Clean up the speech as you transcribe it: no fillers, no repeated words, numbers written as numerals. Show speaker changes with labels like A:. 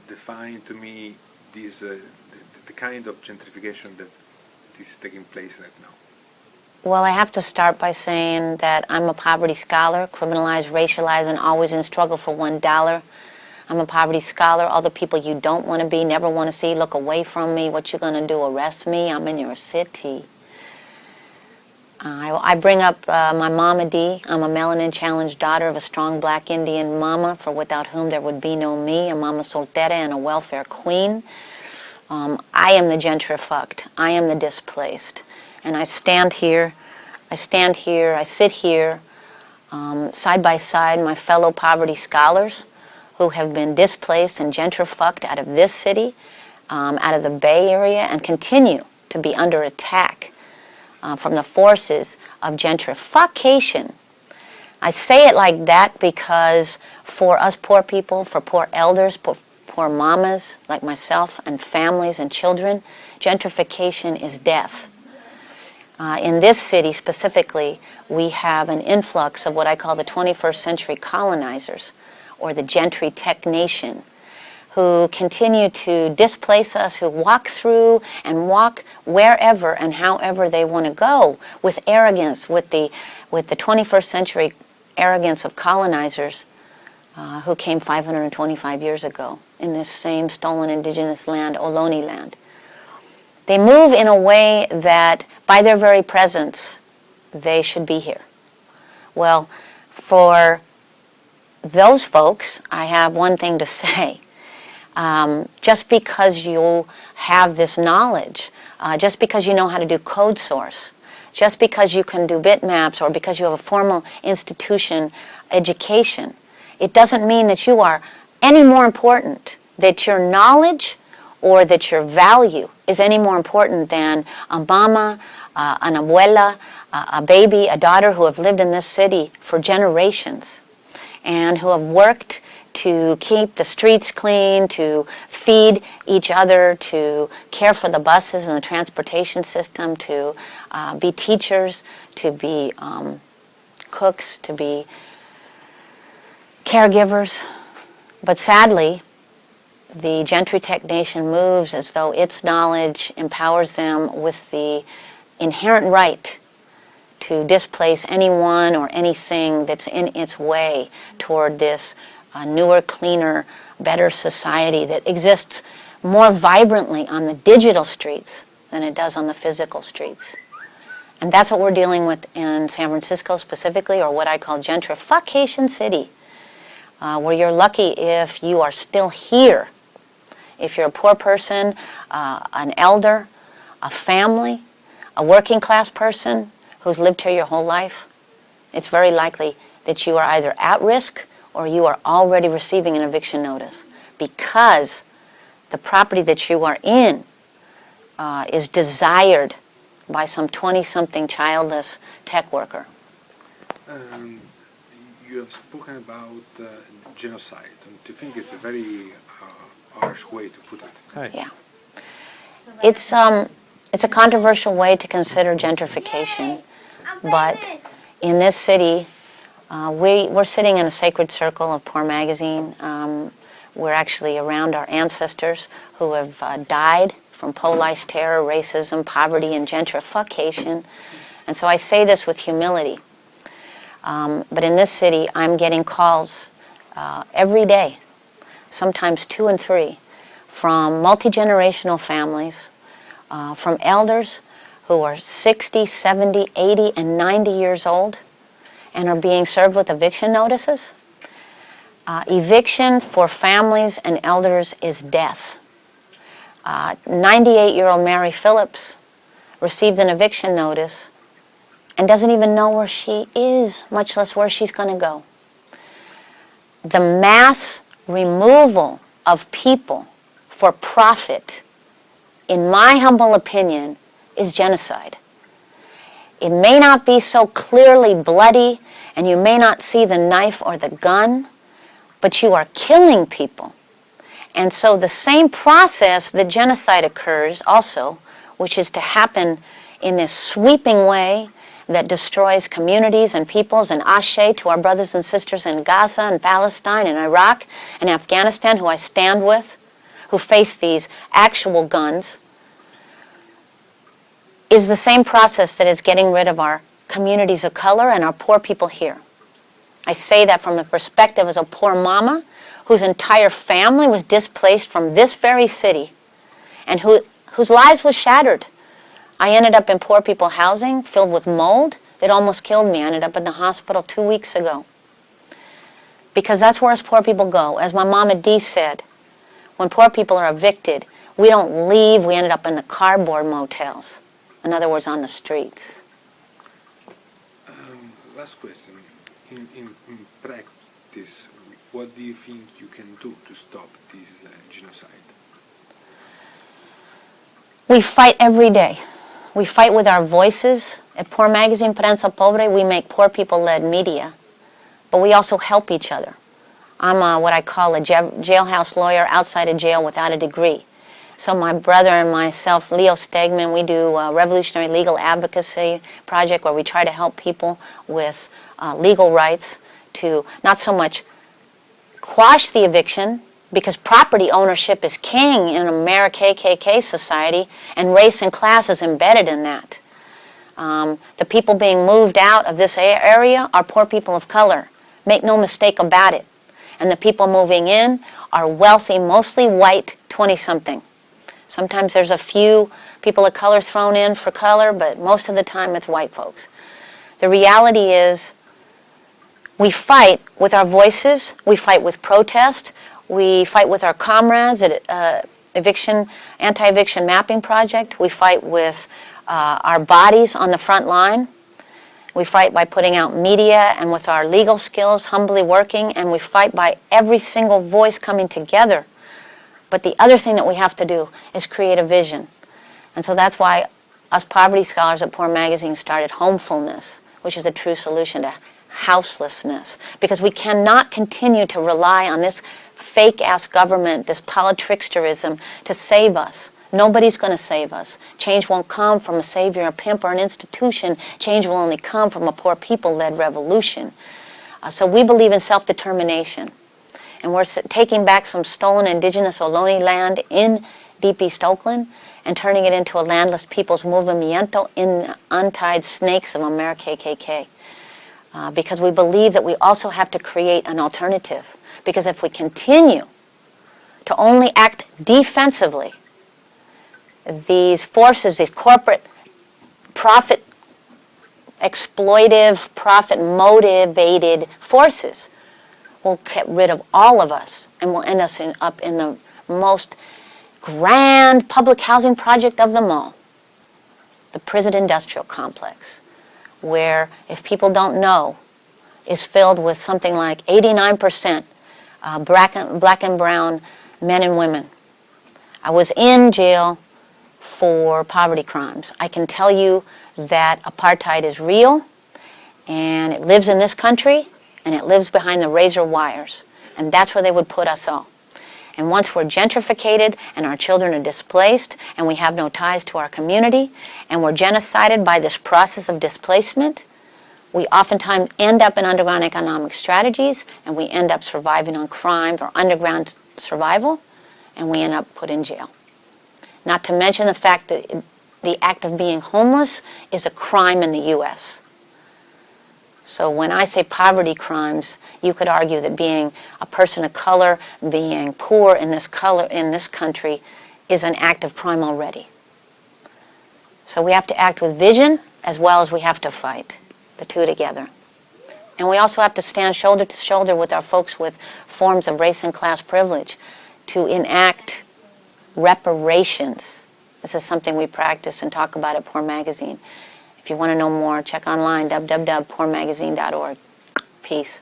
A: define to me this the kind of gentrification that is taking place right now?
B: Well, I have to start by saying that I'm a poverty scholar, criminalized, racialized, and always in struggle for $1. I'm a poverty scholar. All the people you don't want to be, never want to see, look away from me. What you going to do, arrest me? I'm in your city. I bring up my Mama D. I'm a melanin-challenged daughter of a strong black Indian mama, for without whom there would be no me, a mama soltera and a welfare queen. I am the gentrifucked. I am the displaced. And I stand here, I sit here, side by side my fellow poverty scholars who have been displaced and gentrifucked out of this city, out of the Bay Area, and continue to be under attack from the forces of gentrification. I say it like that because for us poor people, for poor elders, poor mamas like myself, and families and children, gentrification is death. In this city specifically, we have an influx of what I call the 21st century colonizers, or the gentry tech nation, who continue to displace us, who walk through and walk wherever and however they want to go with arrogance, with the 21st century arrogance of colonizers who came 525 years ago in this same stolen indigenous land, Ohlone land. They move in a way that, by their very presence, they should be here. Well, for those folks, I have one thing to say. Just because you have this knowledge, just because you know how to do code source, just because you can do bitmaps, or because you have a formal institution education, it doesn't mean that you are any more important, that your knowledge or that your value is any more important than a mama, an abuela, a baby, a daughter who have lived in this city for generations and who have worked to keep the streets clean, to feed each other, to care for the buses and the transportation system, to be teachers, to be cooks, to be caregivers. But sadly, the gentry tech nation moves as though its knowledge empowers them with the inherent right to displace anyone or anything that's in its way toward this newer, cleaner, better society that exists more vibrantly on the digital streets than it does on the physical streets. And that's what we're dealing with in San Francisco specifically, or what I call gentrification city, where you're lucky if you are still here. If you're a poor person, an elder, a family, a working class person who's lived here your whole life, it's very likely that you are either at risk or you are already receiving an eviction notice, because the property that you are in is desired by some 20-something childless tech worker.
A: You have spoken about genocide, and do you think it's a very harsh way to put it?
C: Hi.
B: Yeah. It's a controversial way to consider gentrification, but in this city, we're sitting in a sacred circle of Poor Magazine. We're actually around our ancestors who have died from police terror, racism, poverty, and gentrification. And so I say this with humility. But in this city, I'm getting calls every day, sometimes 2 and 3, from multi-generational families, from elders who are 60, 70, 80, and 90 years old and are being served with eviction notices. Eviction for families and elders is death. 98-year-old Mary Phillips received an eviction notice and doesn't even know where she is, much less where she's going to go. The mass removal of people for profit, in my humble opinion, is genocide. It may not be so clearly bloody, and you may not see the knife or the gun, but you are killing people. And so the same process that genocide occurs also, which is to happen in this sweeping way that destroys communities and peoples, and ashe to our brothers and sisters in Gaza and Palestine and Iraq and Afghanistan who I stand with, who face these actual guns, is the same process that is getting rid of our communities of color and our poor people here. I say that from the perspective as a poor mama whose entire family was displaced from this very city and whose lives was shattered. I ended up in poor people housing filled with mold that almost killed me. I ended up in the hospital 2 weeks ago. Because that's where us poor people go. As my Mama Dee said, when poor people are evicted, we don't leave, we ended up in the cardboard motels. In other words, on the streets.
A: Last question. In practice, what do you think you can do to stop this genocide?
B: We fight every day. We fight with our voices. At Poor Magazine, Prensa Pobre, we make poor people-led media. But we also help each other. I'm what I call a jailhouse lawyer outside of jail without a degree. So my brother and myself, Leo Stegman, we do a revolutionary legal advocacy project where we try to help people with legal rights to not so much quash the eviction, because property ownership is king in an Ameri-KKK society, and race and class is embedded in that. The people being moved out of this area are poor people of color. Make no mistake about it. And the people moving in are wealthy, mostly white 20-something. Sometimes there's a few people of color thrown in for color, but most of the time it's white folks. The reality is we fight with our voices, we fight with protest, we fight with our comrades at Anti-Eviction Mapping Project, we fight with our bodies on the front line, we fight by putting out media and with our legal skills humbly working, and we fight by every single voice coming together. But the other thing that we have to do is create a vision. And so that's why us poverty scholars at Poor Magazine started Homefulness, which is the true solution to houselessness. Because we cannot continue to rely on this fake-ass government, this politricksterism, to save us. Nobody's going to save us. Change won't come from a savior, a pimp, or an institution. Change will only come from a poor people-led revolution. So we believe in self-determination. And we're taking back some stolen indigenous Ohlone land in Deep East Oakland and turning it into a landless people's movimiento in the untied snakes of Ameri-KKK. Because we believe that we also have to create an alternative. Because if we continue to only act defensively, these forces, these corporate profit exploitive, profit motivated forces will get rid of all of us and will end us up in the most grand public housing project of them all, the prison industrial complex, where, if people don't know, is filled with something like 89% black and brown men and women. I was in jail for poverty crimes. I can tell you that apartheid is real, and it lives in this country, and it lives behind the razor wires. And that's where they would put us all. And once we're gentrificated and our children are displaced and we have no ties to our community and we're genocided by this process of displacement, we oftentimes end up in underground economic strategies, and we end up surviving on crime or underground survival, and we end up put in jail. Not to mention the fact that the act of being homeless is a crime in the U.S. So when I say poverty crimes, you could argue that being a person of color, being poor in this country, is an act of crime already. So we have to act with vision as well as we have to fight, the two together. And we also have to stand shoulder to shoulder with our folks with forms of race and class privilege to enact reparations. This is something we practice and talk about at Poor Magazine. If you want to know more, check online, www.poormagazine.org. Peace.